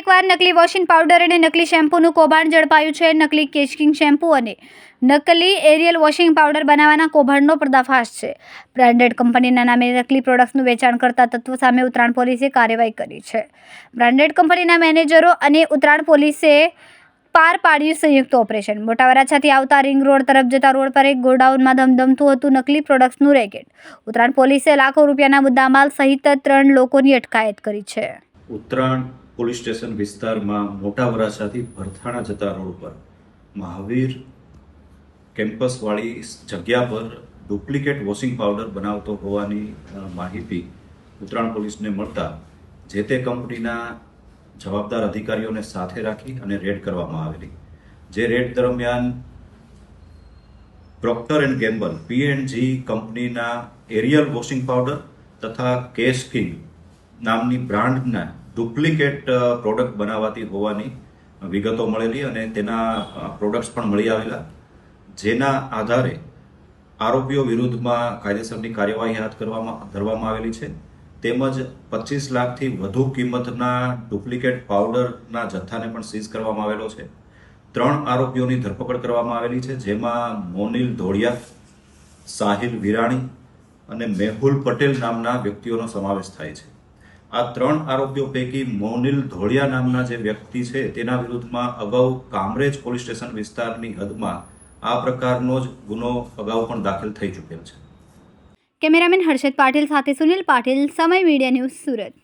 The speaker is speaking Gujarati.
એકવાર નકલી વોશિંગ પાવડર અને નકલી શેમ્પૂનું કૌભાંડ ઝડપાયું છે. નકલી કેશકિંગ શેમ્પૂ અને નકલી એરિયલ વોશિંગ પાવડર બનાવવાના કૌભાંડનો પર્દાફાશ છે. બ્રાન્ડેડ કંપનીના નામે નકલી પ્રોડક્ટ્સનું વેચાણ કરતા તત્વો સામે ઉત્તરાયણ પોલીસે કાર્યવાહી કરી છે. બ્રાન્ડેડ કંપનીના મેનેજરો અને ઉત્તરાયણ પોલીસે પાર પાડ્યું સંયુક્ત ઓપરેશન. મોટા વરાછાથી આવતા રિંગ રોડ તરફ જતા રોડ પર એક ગોડાઉનમાં ધમધમતું હતું નકલી પ્રોડક્ટ્સનું રેકેટ. ઉત્તરાયણ પોલીસે લાખો રૂપિયાના મુદ્દામાલ સહિત 3 લોકોની અટકાયત કરી છે. ઉત્તરાયણ પોલીસ સ્ટેશન વિસ્તારમાં મોટા વરાછાથી ભરથાણા જતા રોડ પર મહાવીર કેમ્પસવાળી જગ્યા પર ડુપ્લિકેટ વોશિંગ પાવડર બનાવતો હોવાની માહિતી ઉત્તરાયણ પોલીસને મળતા જે તે કંપનીના જવાબદાર અધિકારીઓને સાથે રાખી અને રેડ કરવામાં આવેલી. જે રેડ દરમિયાન પ્રોક્ટર એન્ડ ગેમ્બલ P&G કંપનીના એરિયલ વોશિંગ પાવડર તથા કેશ કિંગ નામની બ્રાન્ડના ડુપ્લિકેટ પ્રોડક્ટ બનાવાતી હોવાની વિગતો મળેલી અને તેના પ્રોડક્ટ્સ પણ મળી આવેલા, જેના આધારે આરોપીઓ વિરુદ્ધમાં કાયદેસરની કાર્યવાહી હાથ ધરવામાં આવેલી છે. તેમજ 25 લાખથી વધુ કિંમતના ડુપ્લિકેટ પાવડરના જથ્થાને પણ સીઝ કરવામાં આવેલો છે. 3 આરોપીઓની ધરપકડ કરવામાં આવેલી છે, જેમાં મોનિલ ધોળિયા, સાહિલ વિરાણી અને મેહુલ પટેલ નામના વ્યક્તિઓનો સમાવેશ થાય છે. આ 3 આરોપીઓ પૈકી મોનિલ ધોળિયા નામના જે વ્યક્તિ છે તેના વિરુદ્ધમાં અગાઉ કામરેજ પોલીસ સ્ટેશન વિસ્તારની હદમાં આ પ્રકારનો જ ગુનો અગાઉ પણ દાખલ થઈ ચૂકેલ છે. કેમેરામેન હર્ષદ પાટીલ સાથે સુનિલ પાટીલ, સમય મીડિયા ન્યૂઝ, સુરત.